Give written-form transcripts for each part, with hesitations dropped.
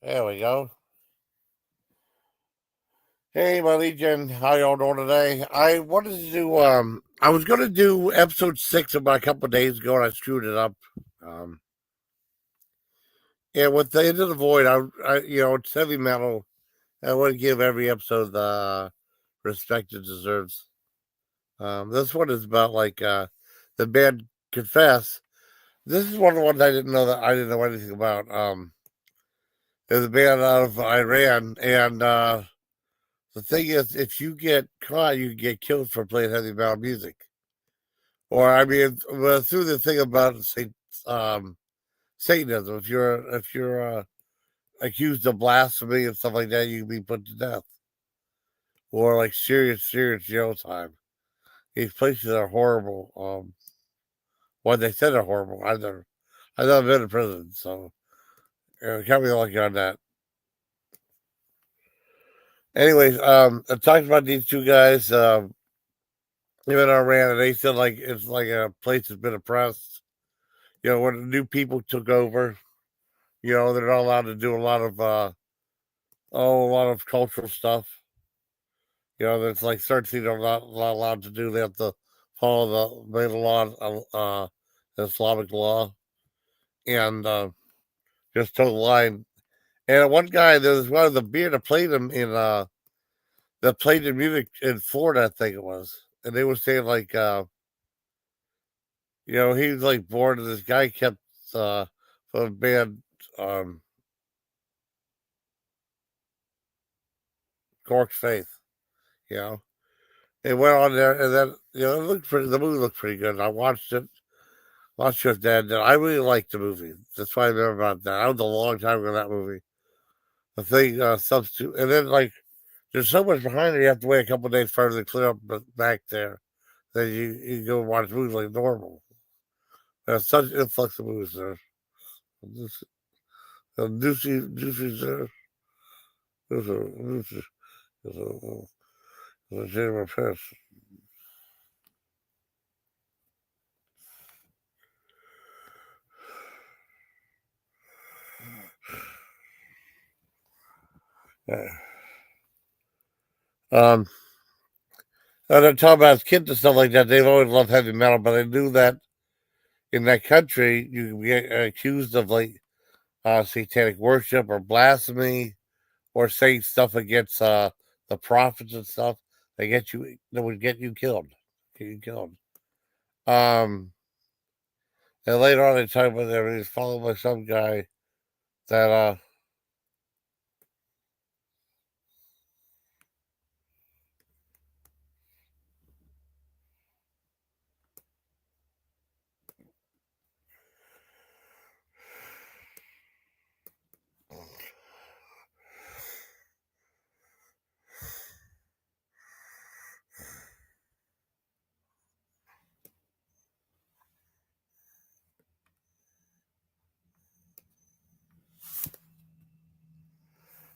There we go. Hey, my Legion, how y'all doing today? I wanted to do. I was going to do episode 6 about a couple of days ago, and I screwed it up. Um, and with the End of the Void, it's heavy metal. I want to give every episode the respect it deserves. This one is about the band Confess. This is one of the ones I didn't know anything about. There's a band out of Iran, and the thing is, if you get caught, you get killed for playing heavy metal music. Or through the thing about um, Satanism, if you're accused of blasphemy and stuff like that, you can be put to death, or like serious jail time. These places are horrible. What they said are horrible. I've never been to prison, so can't be lucky on that. Anyways, I talked about these two guys. Even Iran, and they said like it's like a place that's been oppressed. When new people took over, they're not allowed to do a lot of cultural stuff. That's like certain things they're not allowed to do. They have to follow the main law, the Islamic law, and just toe the line. And one guy, there was one of the beer that played him that played the music in Florida, I think it was, and they were saying like, he was like born, and this guy kept the band Cork's Faith, you know. It went on there, and then it looked pretty. The movie looked pretty good. I watched it. Watched it, Dad. I really liked the movie. That's why I remember about that. That was a long time ago. That movie. The thing substitute, and then like there's so much behind it. You have to wait a couple of days for it to clear up back there. Then you go watch movies like normal. There's such influx of movies there. This, Juicy there. There's a legitimate piss. Yeah. Um, and they're talking about kids and stuff like that. They've always loved heavy metal, but I knew that in that country you can get accused of like satanic worship or blasphemy or saying stuff against the prophets and stuff. That would get you killed. Get you killed. Um, and later on, they talk about that he was followed by some guy that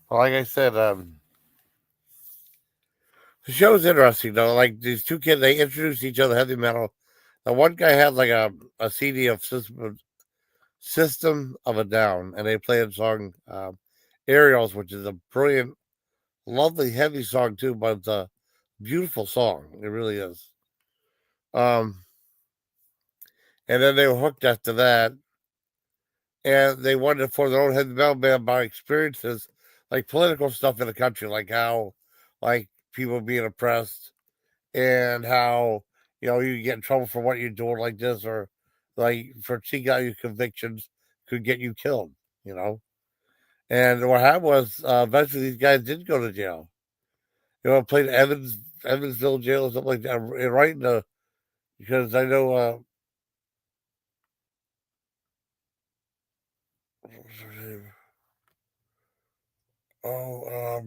like I said, the show's interesting though. Like these two kids, they introduced each other heavy metal. The one guy had like a CD of System of a Down, and they played a song Aerials, which is a brilliant, lovely, heavy song too, but it's a beautiful song. It really is. Um, and then they were hooked after that, and they wanted to form their own heavy metal band by experiences like political stuff in the country, like how like people being oppressed and how you get in trouble for what you're doing like this, or like for cheating out your convictions could get you killed. You know, and what happened was eventually these guys did go to jail. Played Evansville jail or something like that, and right in the because I know what was her name? Oh,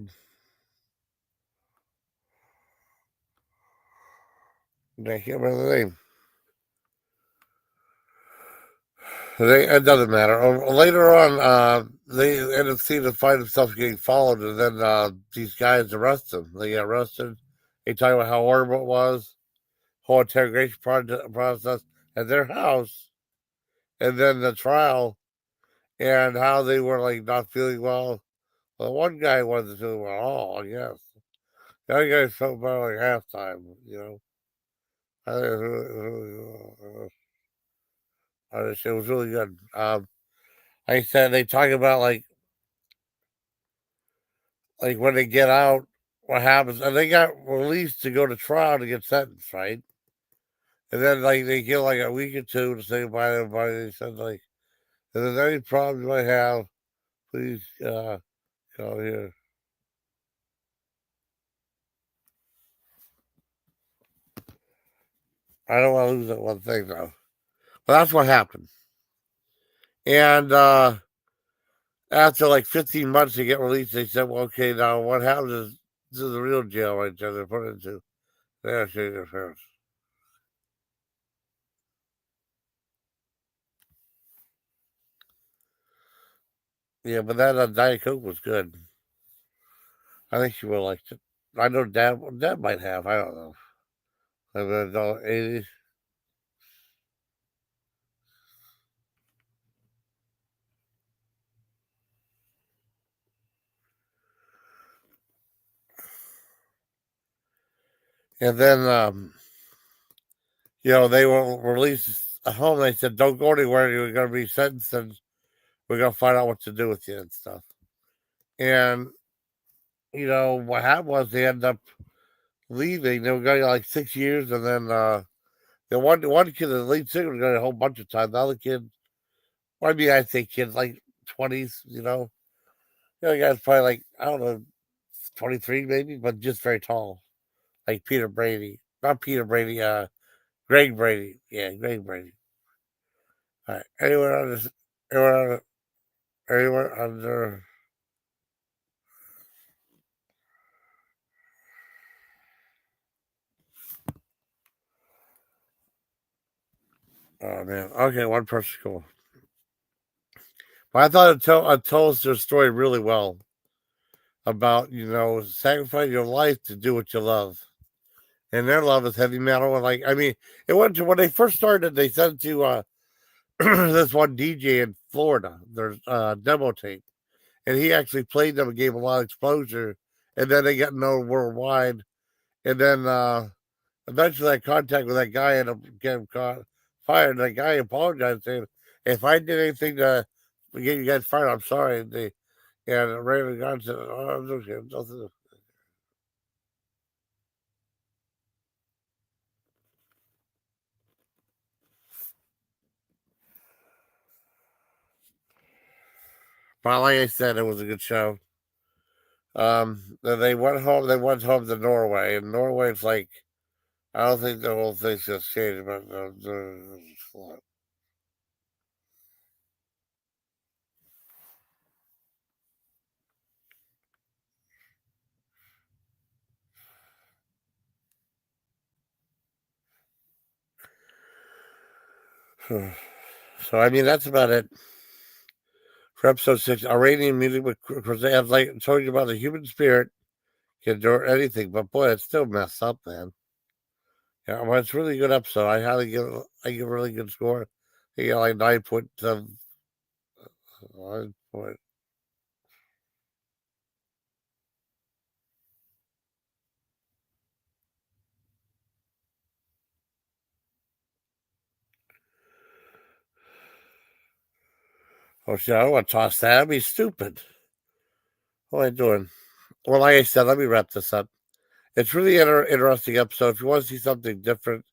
I can't remember the name. It doesn't matter. Later on, they end up seeing to find themselves getting followed, and then these guys arrest them. They get arrested. They talk about how horrible it was, whole interrogation process at their house, and then the trial, and how they were like not feeling well, The one guy wasn't doing well at all, I guess. The other guy felt better like halftime, you know. I think it was it was really good. Like I said, they talk about like when they get out, what happens, and they got released to go to trial to get sentenced, right? And then like they get like a week or two to say goodbye to everybody. They said like, if there's any problems you might have, please call here. I don't want to lose that one thing though. But that's what happened. And after like 15 months to get released, they said, well, okay, now what happens is this is the real jail right there. They're put into. They're shooting their parents. Yeah, but that Diet Coke was good. I think she would have liked it. I know Dad might have. I don't know. And then $80. And then, they were released at home. They said, don't go anywhere. You're going to be sentenced and we're going to find out what to do with you and stuff. And, what happened was they ended up leaving. They were going like 6 years. And then the one kid, the lead singer, was going a whole bunch of time. The other kid, well, I mean, I think kids like 20s, The other guy's probably like, I don't know, 23 maybe, but just very tall. Like Peter Brady. Not Peter Brady, Greg Brady. Yeah, Greg Brady. All right. Anyone, anyone under, oh man. Okay, one person cool. But I thought it told us their story really well about, sacrificing your life to do what you love. And their love is heavy metal. And like, I mean, it went to when they first started, they sent to this one DJ in Florida, there's demo tape. And he actually played them and gave a lot of exposure. And then they got known worldwide. And then eventually I contact with that guy and getting caught fired. And that guy apologized, saying, if I did anything to get you guys fired, I'm sorry. And Raven God said, oh, I'm okay. Nothing. But like I said, it was a good show. Then they went home. They went home to Norway, and Norway's like, I don't think the whole thing's just changed, but so I mean that's about it for episode 6. Iranian music with Crusade. Like I told you about the human spirit can endure anything, but boy, it's still messed up, man. Yeah, well, it's a really good episode. I give a really good score. I got like 9.7. 9 point. Oh shit! I don't want to toss that. That'd be stupid. What am I doing? Well, like I said, let me wrap this up. It's really interesting episode. If you want to see something different,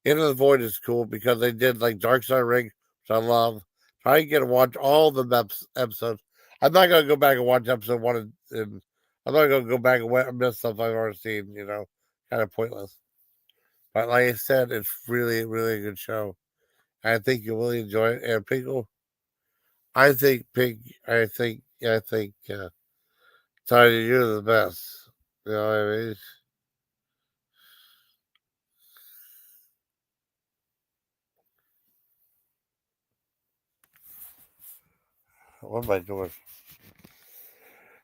Into the Void is cool because they did like Dark Side Ring, which I love. Try and get to watch all the episodes. I'm not gonna go back and watch episode one, and I'm not gonna go back and miss stuff I've already seen. Kind of pointless. But like I said, it's really, really a good show. I think you'll really enjoy it. And Pinkle, I think Pink, I think, Tiny, you're the best. You know what I mean? What am I doing?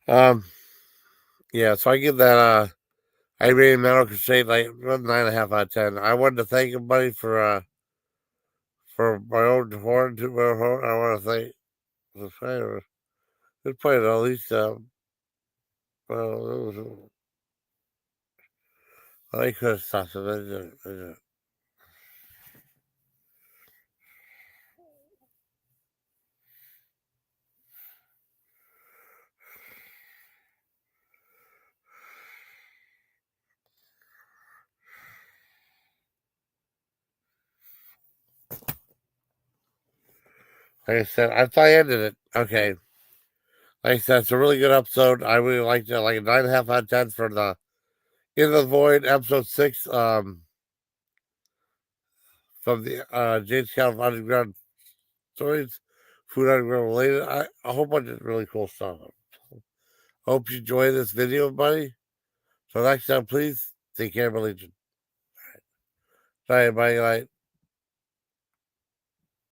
Um, yeah. So I give that. I rated Metal Crusade like 9.5 out of 10. I wanted to thank everybody for my own horn to my horn. I want to thank the fans. Good playing at least. I could have stopped it. Like I said, I thought I ended it. Okay. Like I said, it's a really good episode. I really liked it. Like a 9.5 out of 10 for the In the Void, episode 6, from the James Count of Underground Stories, Food Underground related. A whole bunch of really cool stuff. Hope you enjoy this video, buddy. So next time, please take care, religion. Bye, bye, bye.